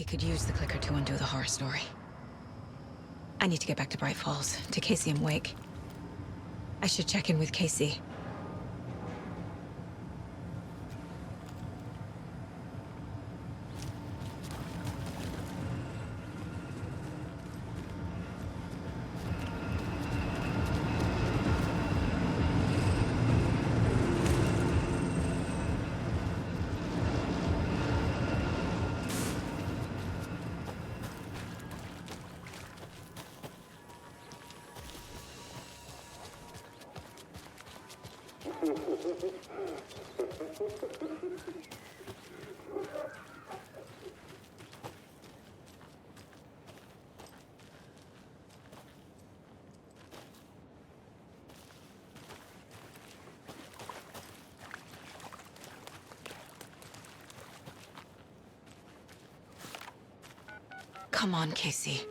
he could use the clicker to undo the horror story. I need to get back to Bright Falls, to Casey and Wake. I should check in with Casey. Come on, Casey.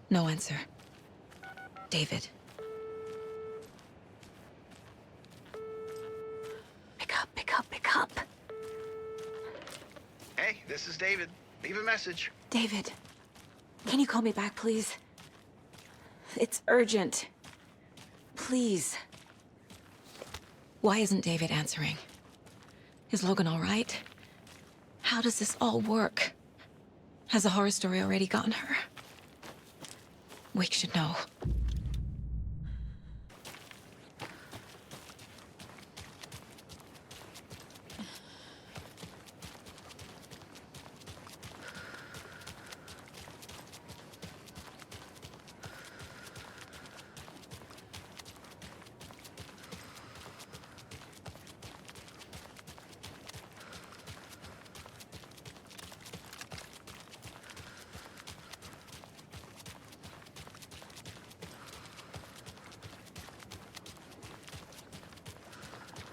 No answer. David. Pick up. Hey, this is David. Leave a message. David, can you call me back, please? It's urgent. Please. Why isn't David answering? Is Logan all right? How does this all work? Has the horror story already gotten her? Wake should know.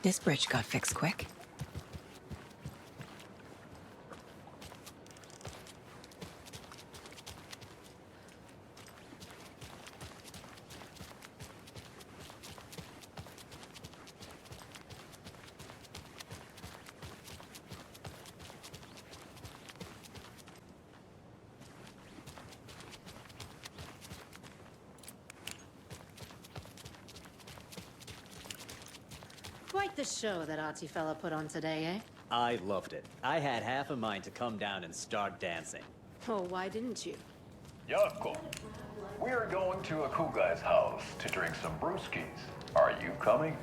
This bridge got fixed quick. Quite the show that artsy fella put on today, eh? I loved it. I had half a mind to come down and start dancing. Oh, why didn't you? Yako, we are going to a cool guy's house to drink some brewskis. Are you coming?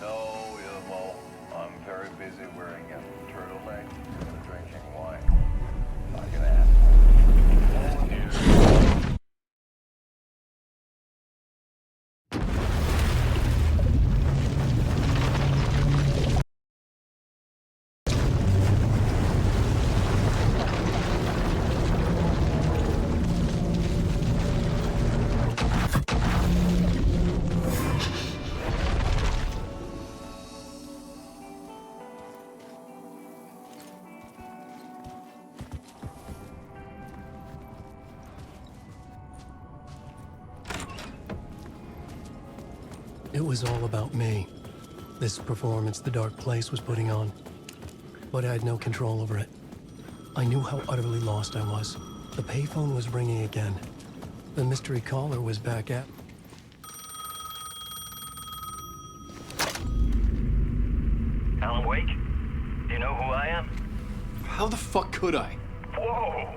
No, Ilmo. I'm very busy wearing a turtleneck and drinking wine. Not gonna happen. Oh, dear. It was all about me. This performance the Dark Place was putting on. But I had no control over it. I knew how utterly lost I was. The payphone was ringing again. The mystery caller was back at... Alan Wake? Do you know who I am? How the fuck could I? Whoa!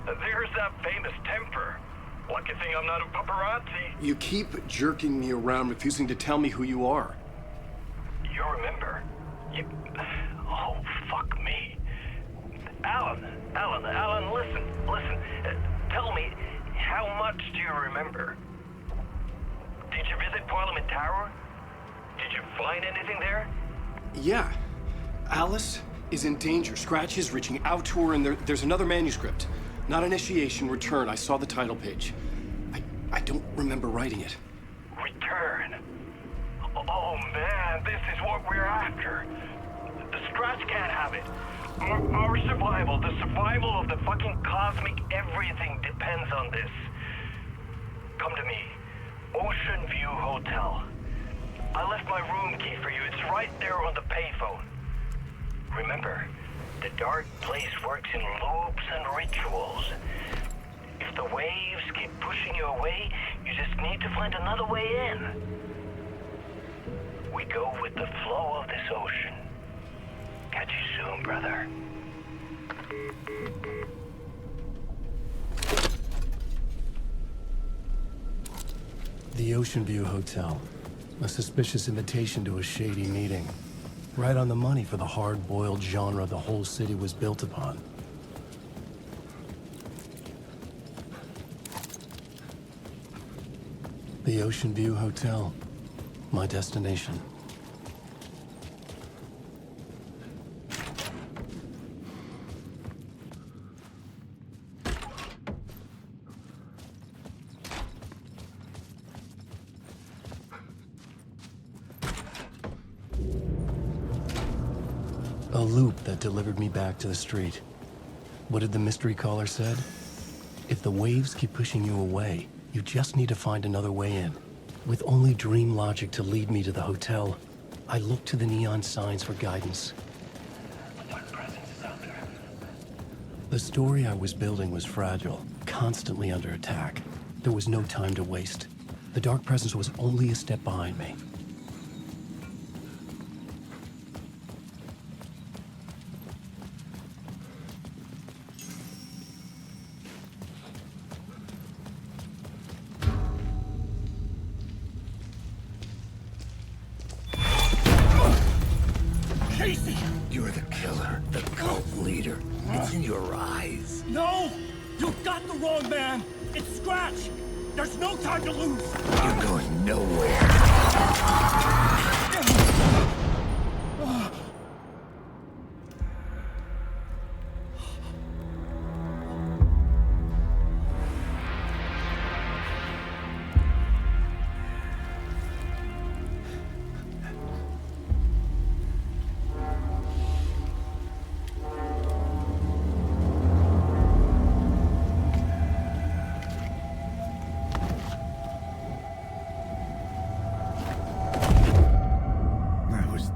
There's that famous temper. Lucky thing I'm not a paparazzi. You keep jerking me around, refusing to tell me who you are. You remember? Oh, fuck me. Alan, listen. Tell me, how much do you remember? Did you visit Parliament Tower? Did you find anything there? Yeah. Alice is in danger. Scratch is reaching out to her, and there's another manuscript. Not initiation, return. I saw the title page. I don't remember writing it. Return? Oh man, this is what we're after. The Scratch can't have it. Our survival, the survival of the fucking cosmic everything depends on this. Come to me. Ocean View Hotel. I left my room key for you. It's right there on the payphone. Remember, The dark place works in loops and rituals. If the waves keep pushing you away, you just need to find another way in. We go with the flow of this ocean. Catch you soon, brother. The Ocean View Hotel. A suspicious invitation to a shady meeting. Right on the money for the hard-boiled genre the whole city was built upon. The Ocean View Hotel. My destination. A loop that delivered me back to the street. What did the mystery caller said? If the waves keep pushing you away, you just need to find another way in. With only dream logic to lead me to the hotel, I looked to the neon signs for guidance. The story I was building was fragile, constantly under attack. There was no time to waste. The dark presence was only a step behind me. You're the killer, the cult leader. It's in your eyes. No! You've got the wrong man! It's Scratch! There's no time to lose! You're going nowhere.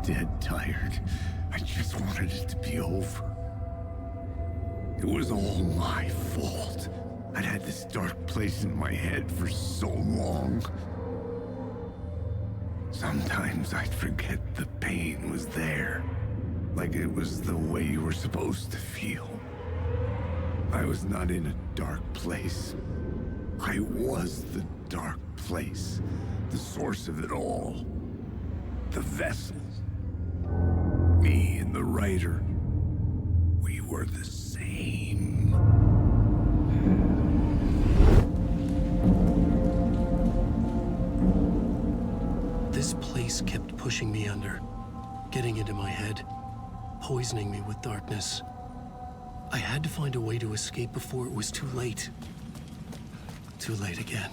Dead tired. I just wanted it to be over. It was all my fault. I'd had this dark place in my head for so long. Sometimes I'd forget the pain was there. Like it was the way you were supposed to feel. I was not in a dark place. I was the dark place. The source of it all. The vessel. Me and the writer, we were the same. This place kept pushing me under, getting into my head, poisoning me with darkness. I had to find a way to escape before it was too late. Too late again.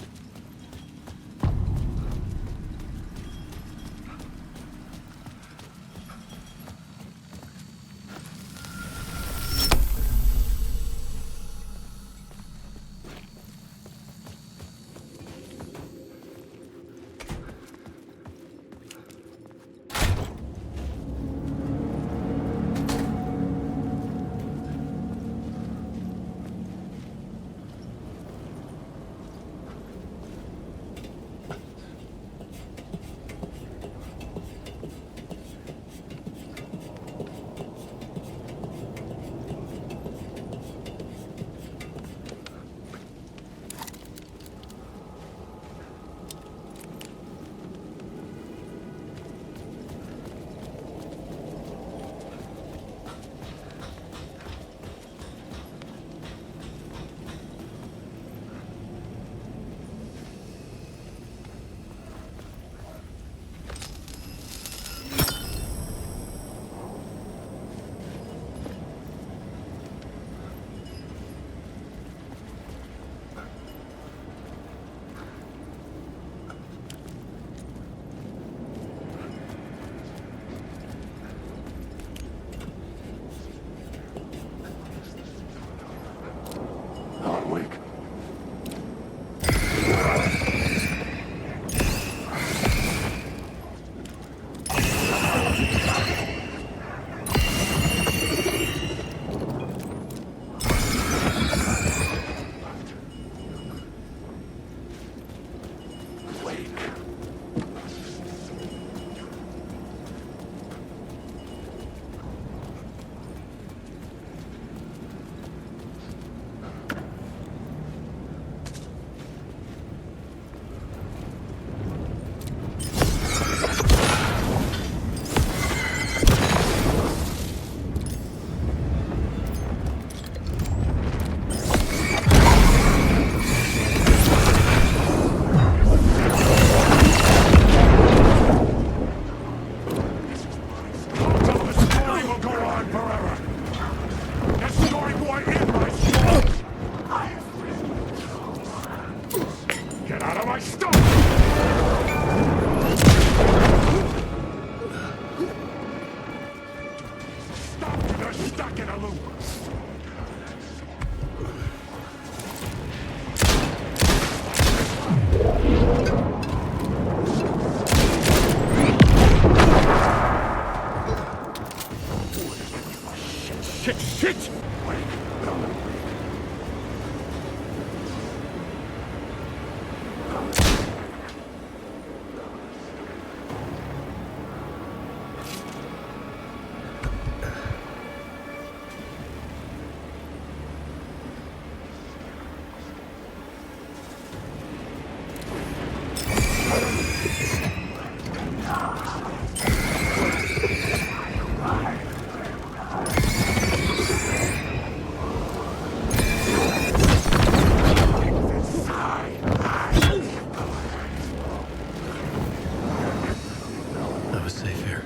Shit! I was safe here.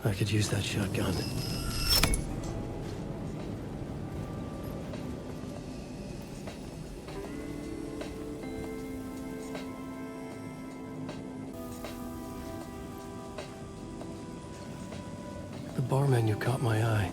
I could use that shotgun. The bar menu caught my eye.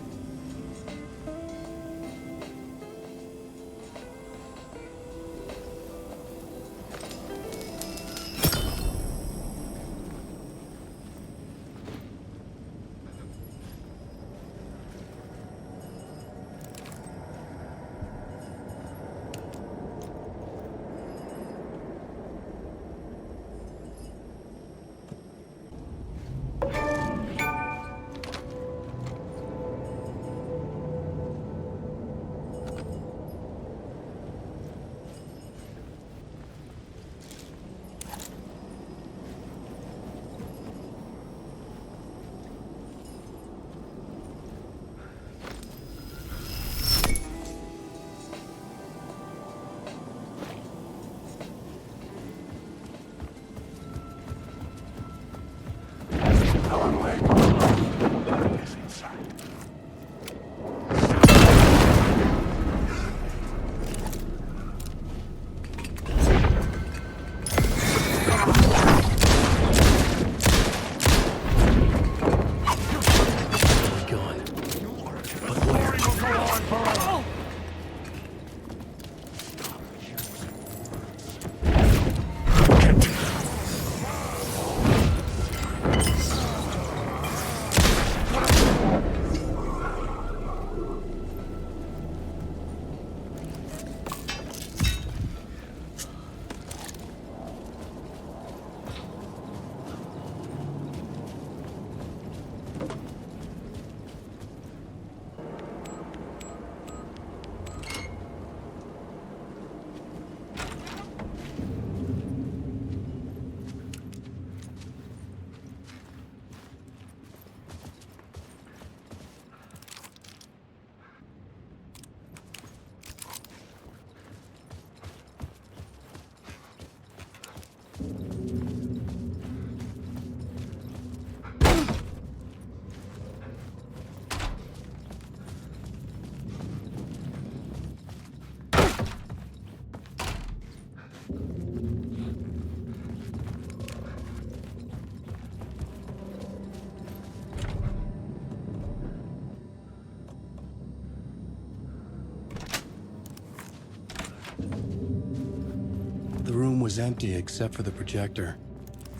The room was empty except for the projector.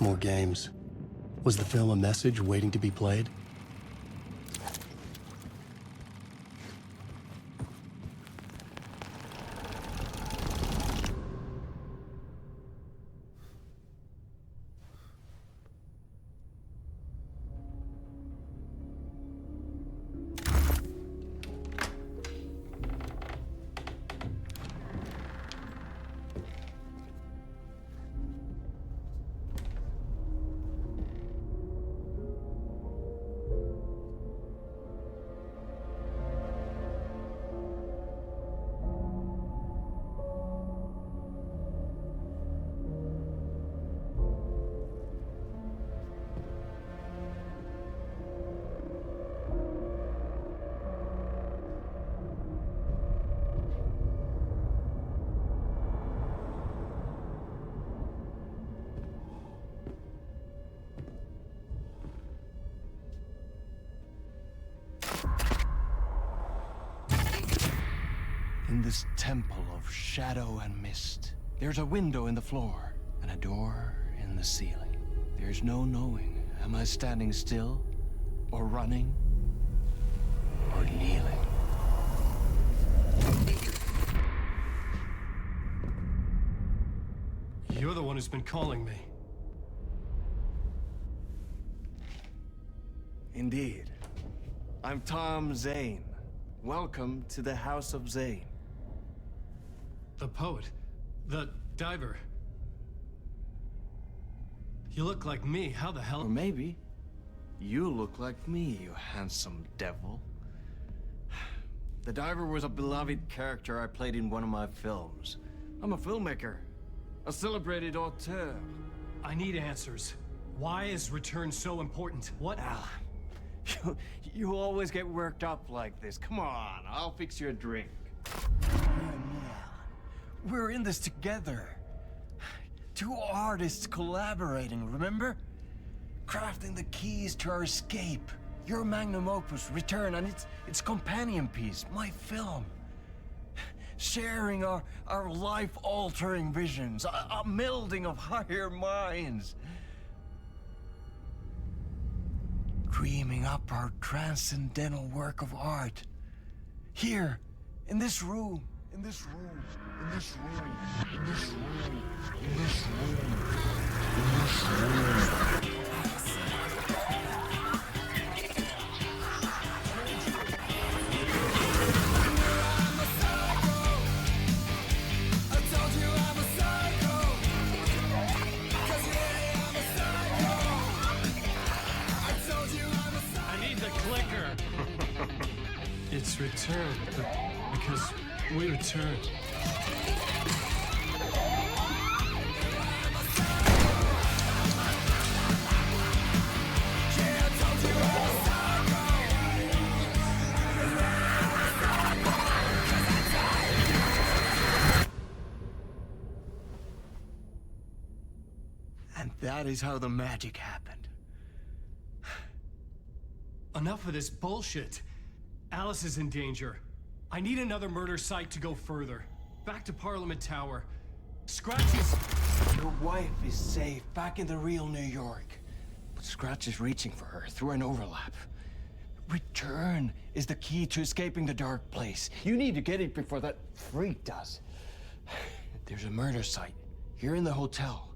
More games. Was the film a message waiting to be played? In this temple of shadow and mist, there's a window in the floor and a door in the ceiling. There's no knowing, am I standing still, or running, or kneeling? You're the one who's been calling me. Indeed. I'm Tom Zane. Welcome to the House of Zane. The poet. The diver. You look like me. How the hell? Or maybe you look like me, you handsome devil. The diver was a beloved character I played in one of my films. I'm a filmmaker, a celebrated auteur. I need answers. Why is return so important? What? You always get worked up like this. Come on, I'll fix you a drink. We're in this together. Two artists collaborating, remember? Crafting the keys to our escape. Your magnum opus, Return, and its companion piece, my film. Sharing our life-altering visions, a melding of higher minds. Dreaming up our transcendental work of art. Here, in this room, in this room, in this room, in this room, in this room, in this room. It's return, because we return. And that is how the magic happened. Enough of this bullshit. Alice is in danger. I need another murder site to go further. Back to Parliament Tower. Scratch is... Your wife is safe, back in the real New York. Scratch is reaching for her through an overlap. Return is the key to escaping the dark place. You need to get it before that freak does. There's a murder site here in the hotel.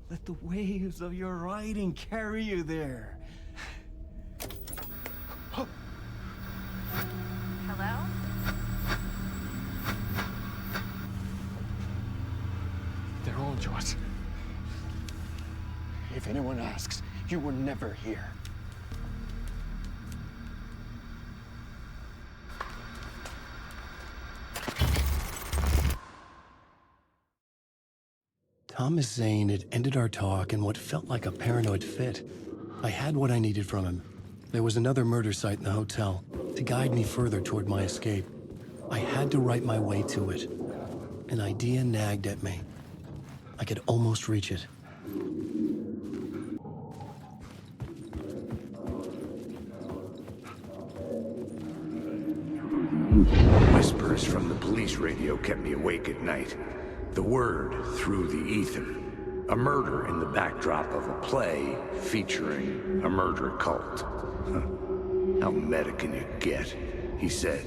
Let the waves of your riding carry you there. Hello? They're on to us. If anyone asks, you were never here. Thomas Zane had ended our talk in what felt like a paranoid fit. I had what I needed from him. There was another murder site in the hotel to guide me further toward my escape. I had to write my way to it. An idea nagged at me. I could almost reach it. Whispers from the police radio kept me awake at night. The word through the ether. A murder in the backdrop of a play featuring a murder cult. Huh. How meta can you get? He said,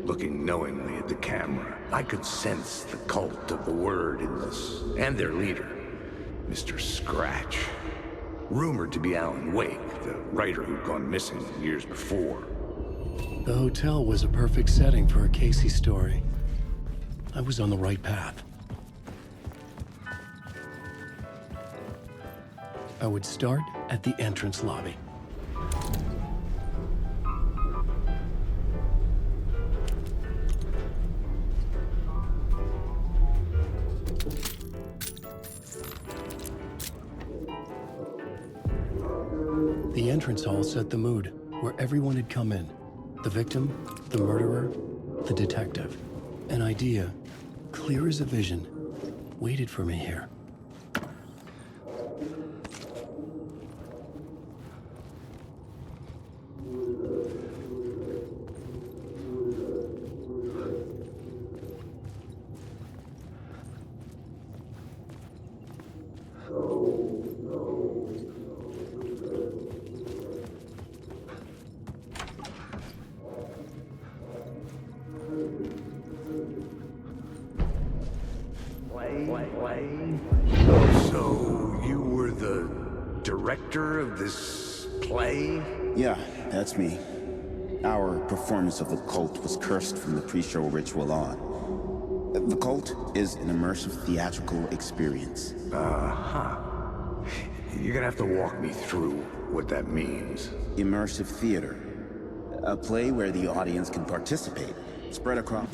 looking knowingly at the camera. I could sense the cult of the word in this, and their leader, Mr. Scratch. Rumored to be Alan Wake, the writer who'd gone missing years before. The hotel was a perfect setting for a Casey story. I was on the right path. I would start at the entrance lobby. The entrance hall set the mood, where everyone had come in. The victim, the murderer, the detective. An idea, clear as a vision, waited for me here. So, you were the director of this play? Yeah, that's me. Our performance of the cult was cursed from the pre-show ritual on. The cult is an immersive theatrical experience. Uh-huh. You're gonna have to walk me through what that means. Immersive theater. A play where the audience can participate, spread across...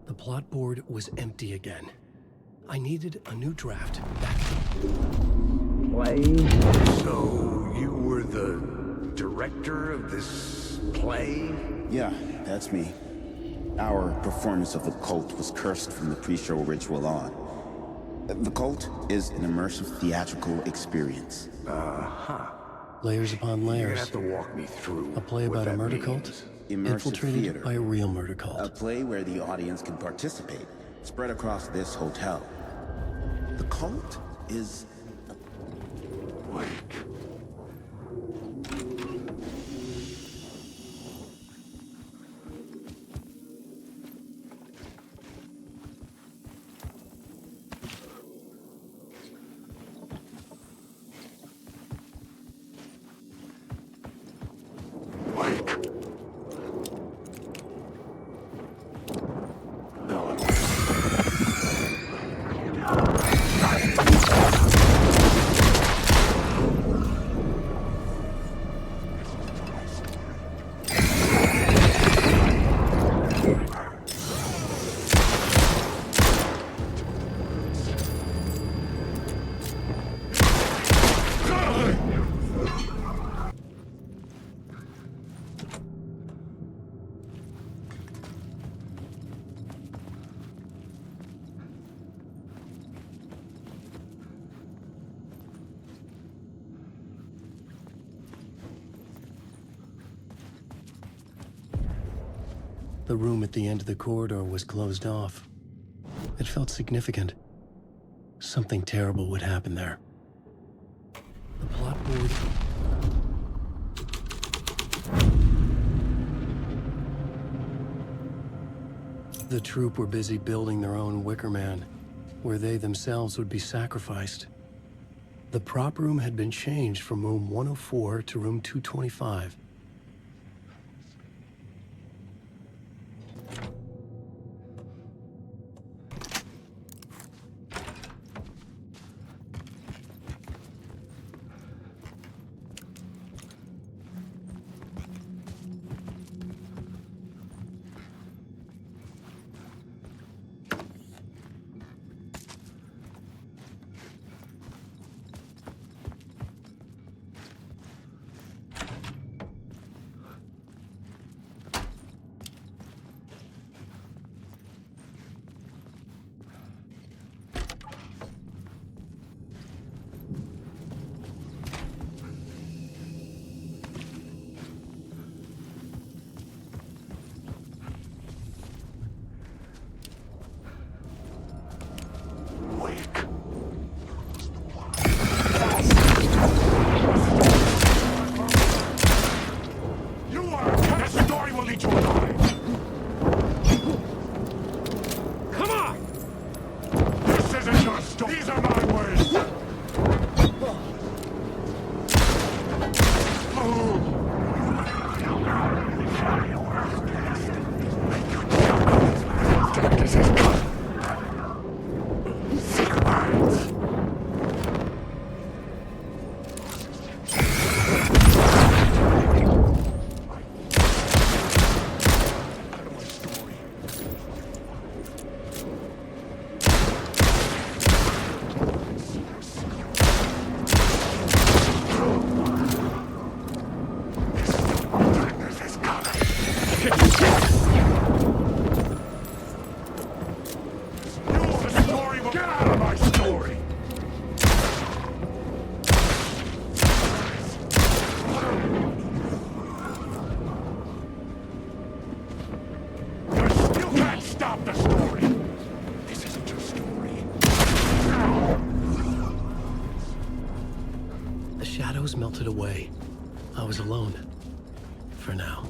The plot board was empty again. I needed a new draft. Play? So, you were the director of this play? Yeah, that's me. Our performance of the cult was cursed from the pre-show ritual on. The cult is an immersive theatrical experience. Uh-huh. Layers upon layers. You're gonna have to walk me through A play about a murder cult? Infiltrated theater. by a real murder cult. A play where the audience can participate, spread across this hotel. The cult is... The room at the end of the corridor was closed off. It felt significant. Something terrible would happen there. The plot board The troop were busy building their own Wicker Man, where they themselves would be sacrificed. The prop room had been changed from room 104 to room 225. Melted away. I was alone. For now.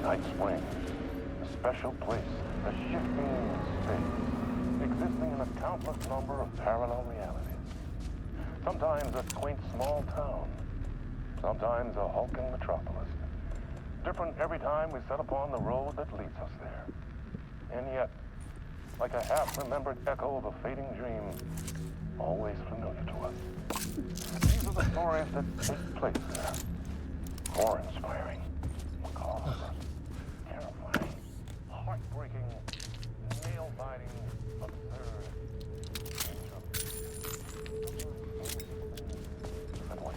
Night Spring. Special place, a shifting space, existing in a countless number of parallel realities. Sometimes a quaint small town, sometimes a hulking metropolis. Different every time we set upon the road that leads us there. And yet, like a half-remembered echo of a fading dream, always familiar to us. These are the stories that take place there. Awe-inspiring, macabre, terrifying, heartbreaking, nail-biting, absurd, and what?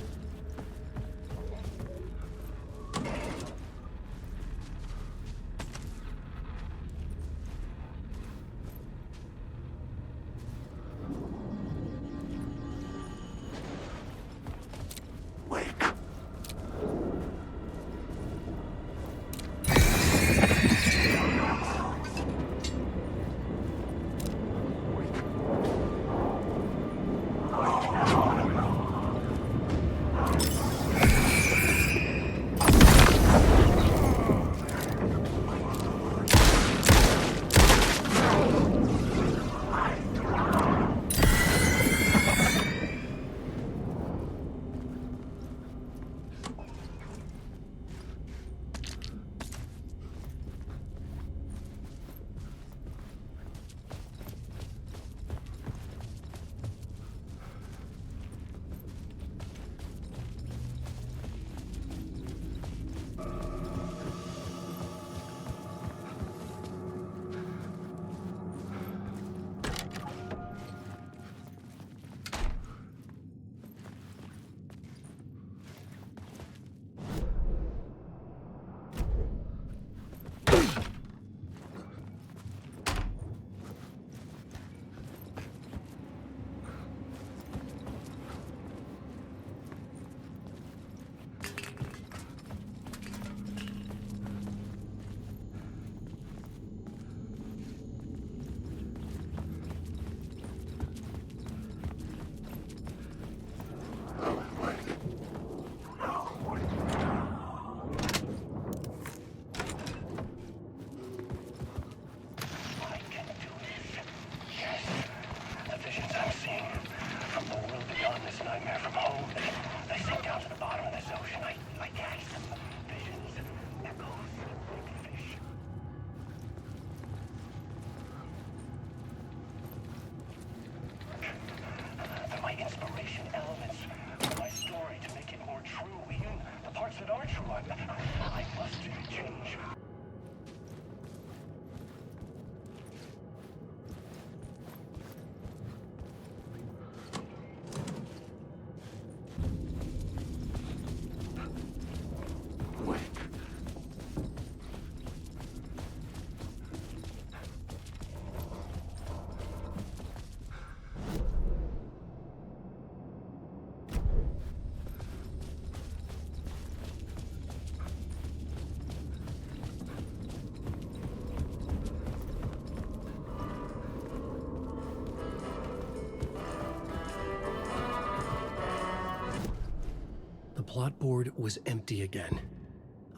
plot board was empty again.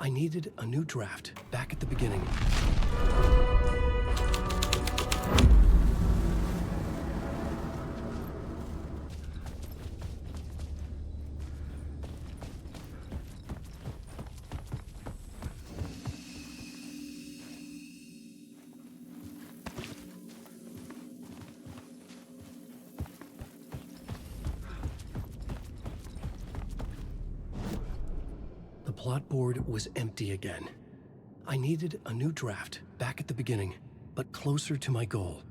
I needed a new draft back at the beginning. The plot board was empty again. I needed a new draft back at the beginning, but closer to my goal.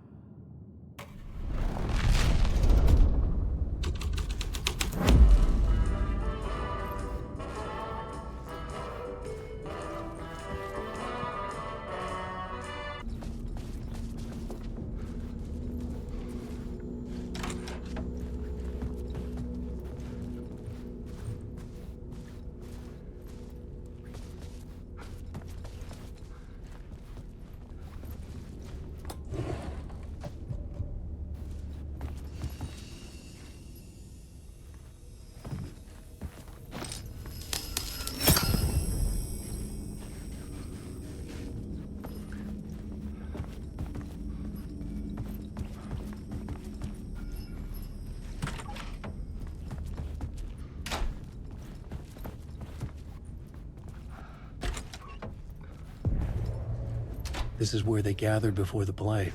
This is where they gathered before the play.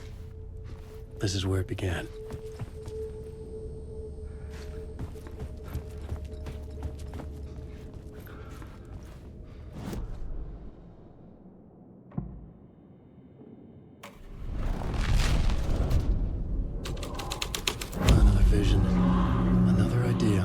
This is where it began. Another vision, another idea.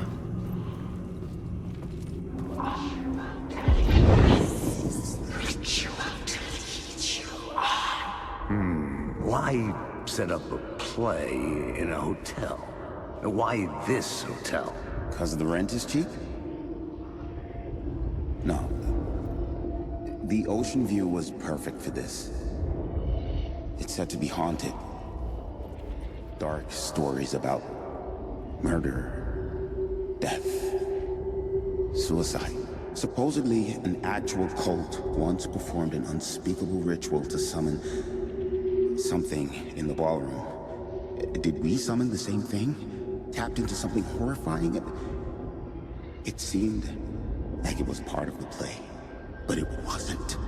Why set up a play in a hotel? Why this hotel? Because the rent is cheap? No. The ocean view was perfect for this. It's said to be haunted. Dark stories about murder, death, suicide. Supposedly, an actual cult once performed an unspeakable ritual to summon something in the ballroom. Did we summon the same thing? Tapped into something horrifying? It seemed like it was part of the play, but it wasn't.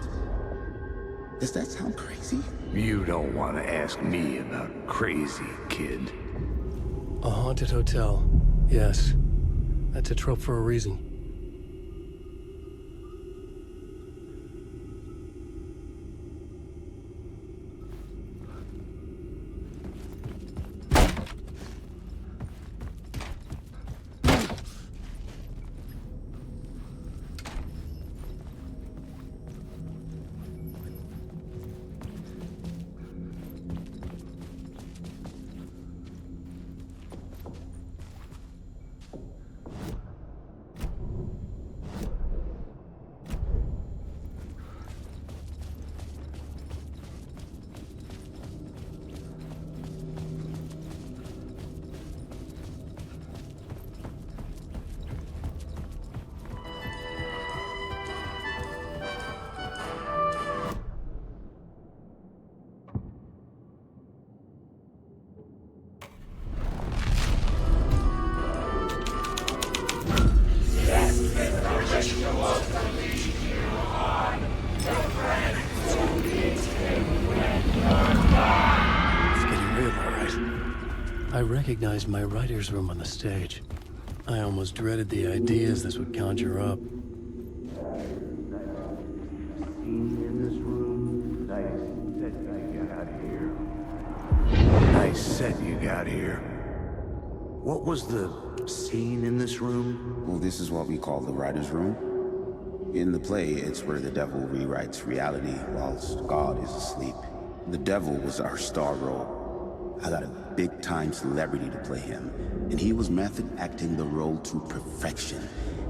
Does that sound crazy? You don't want to ask me about crazy, kid. A haunted hotel. Yes. That's a trope for a reason. I recognized my writer's room on the stage. I almost dreaded the ideas this would conjure up. Nice set you got here. What was the scene in this room? Well, this is what we call the writer's room. In the play, it's where the devil rewrites reality whilst God is asleep. The devil was our star role. I got a big-time celebrity to play him, and he was method acting the role to perfection.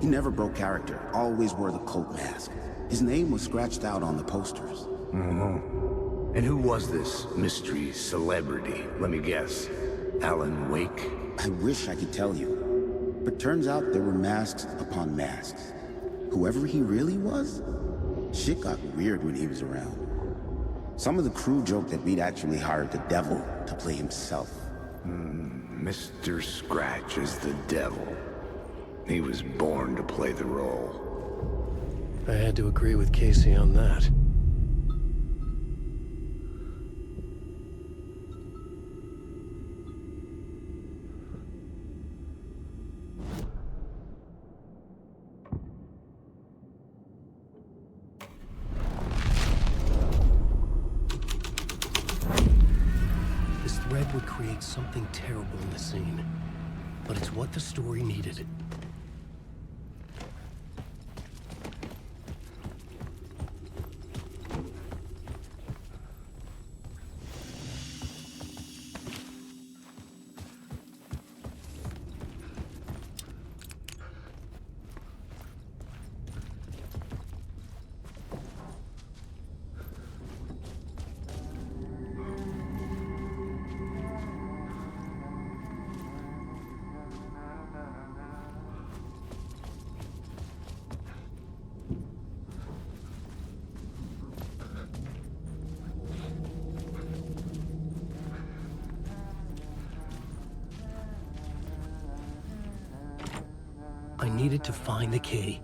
He never broke character, always wore the cult mask. His name was scratched out on the posters. And who was this mystery celebrity? Let me guess. Alan Wake? I wish I could tell you. But turns out there were masks upon masks. Whoever he really was, shit got weird when he was around. Some of the crew joked that we'd actually hired the devil to play himself. Mr. Scratch is the devil. He was born to play the role. I had to agree with Casey on that. This thread would create something terrible in the scene, but it's what the story needed. I needed to find the key.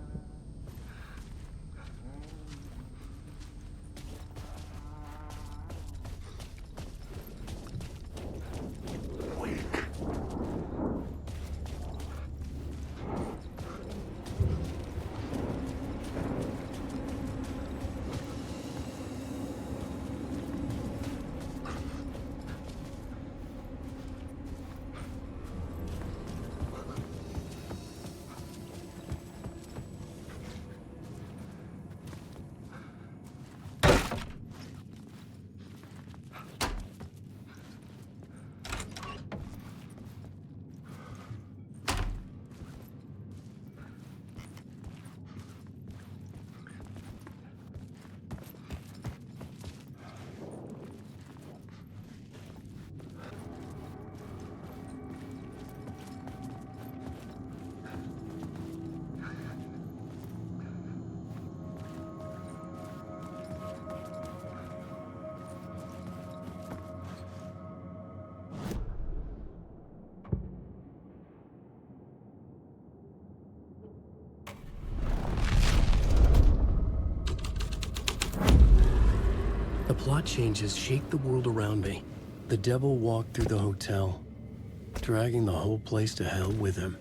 The plot changes shaped the world around me. The devil walked through the hotel, dragging the whole place to hell with him.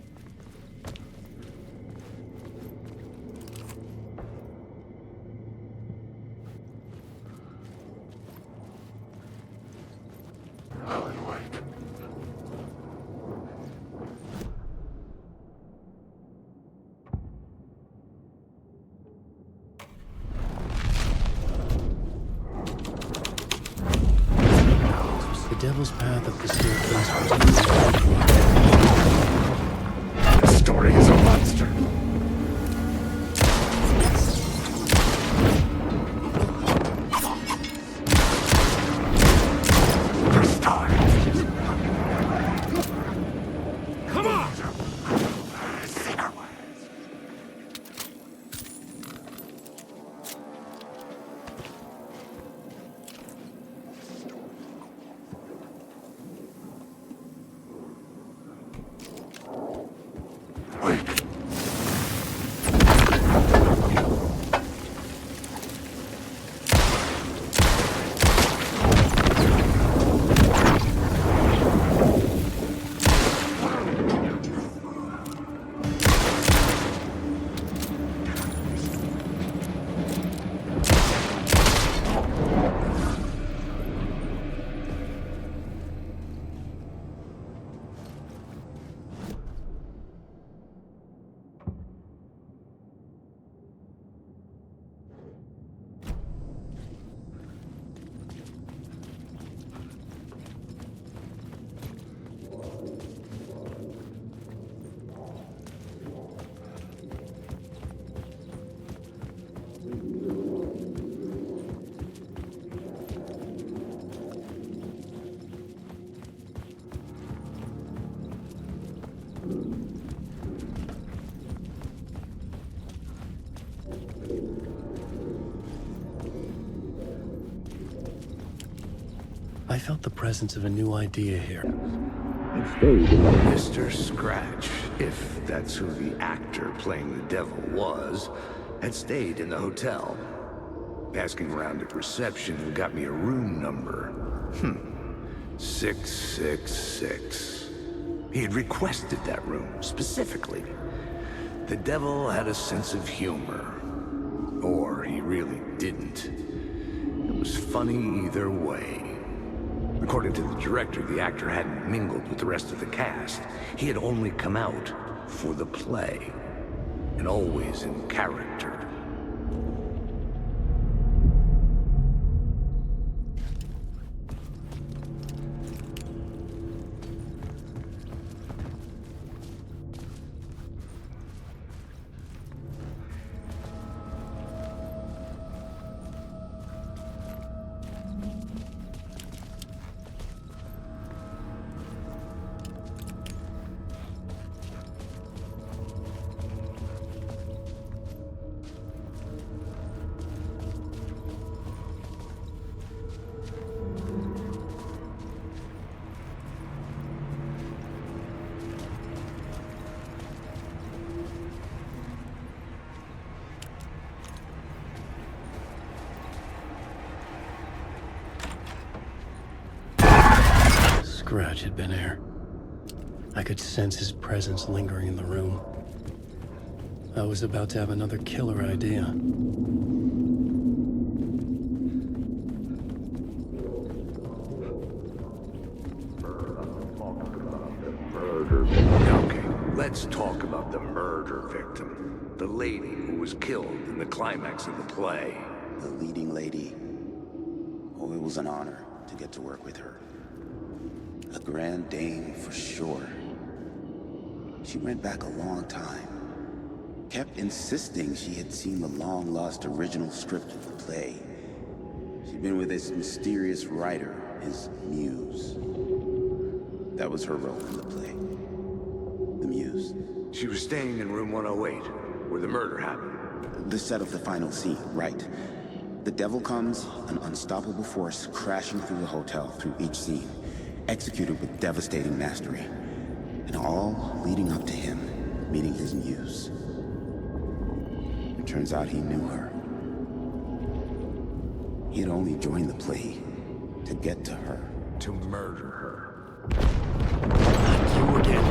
The devil's path up the staircase was... The story is a monster. First time. Come on! Secret. Wait. I felt the presence of a new idea here. Mr. Scratch, if that's who the actor playing the devil was, had stayed in the hotel. Asking around at reception got me a room number. 666. He had requested that room, specifically. The devil had a sense of humor. Or he really didn't. It was funny either way. According to the director, the actor hadn't mingled with the rest of the cast. He had only come out for the play. And always in character. Scratch had been here. I could sense his presence lingering in the room. I was about to have another killer idea. Okay, let's talk about the murder victim. The lady who was killed in the climax of the play. The leading lady. Oh, it was an honor to get to work with her. A grand dame for sure. She went back a long time. Kept insisting she had seen the long-lost original script of the play. She'd been with this mysterious writer, his muse. That was her role in the play. The muse. She was staying in room 108, where the murder happened. The set of the final scene, right. The devil comes, an unstoppable force crashing through the hotel through each scene. Executed with devastating mastery, and all leading up to him meeting his muse. It turns out he knew her. He had only joined the play to get to her. To murder her. You again.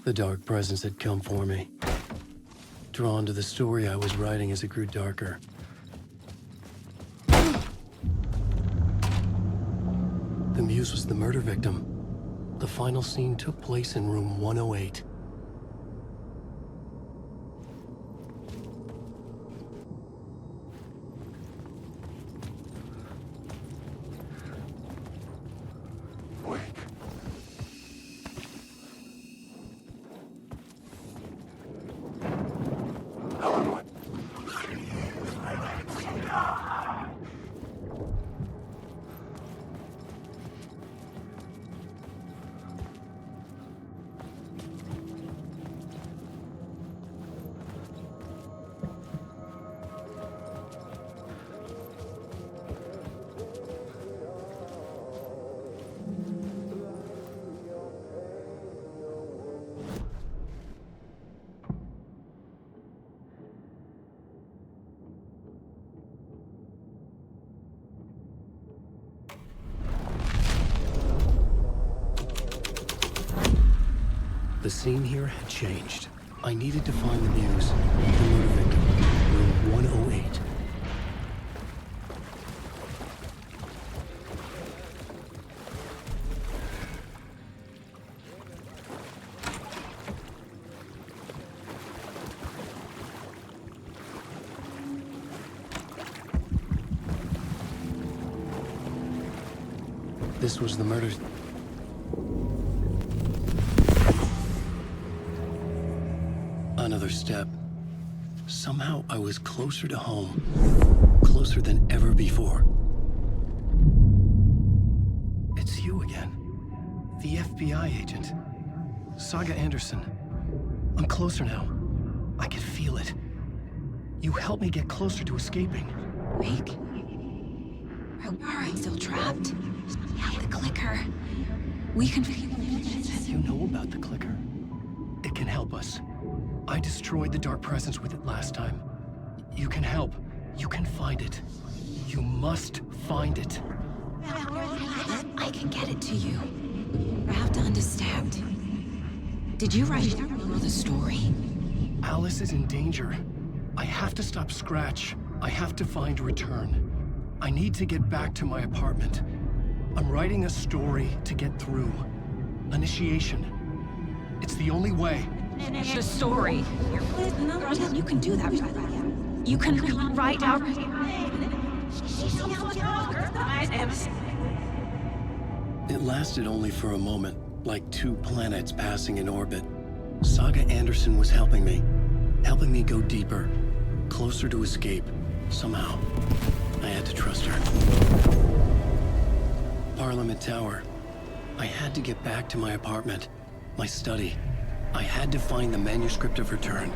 The dark presence had come for me. Drawn to the story I was writing as it grew darker. The muse was the murder victim. The final scene took place in room 108. The scene here had changed. I needed to find the muse, the murder victim, room This was the murder. Another step. Somehow I was closer to home. Closer than ever before. It's you again. The FBI agent. Saga Anderson. I'm closer now. I can feel it. You helped me get closer to escaping. Wake? Are we still trapped? The clicker. We can... You know about the clicker. It can help us. I destroyed the dark presence with it last time. You can help. You can find it. You must find it. I can get it to you. I have to understand. Did you write the story? Alice is in danger. I have to stop Scratch. I have to find Return. I need to get back to my apartment. I'm writing a story to get through. Initiation. It's the only way. The story. You can do that. You can write out... It lasted only for a moment, like two planets passing in orbit. Saga Anderson was helping me go deeper, closer to escape, somehow. I had to trust her. Parliament Tower. I had to get back to my apartment, my study. I had to find the manuscript of Return.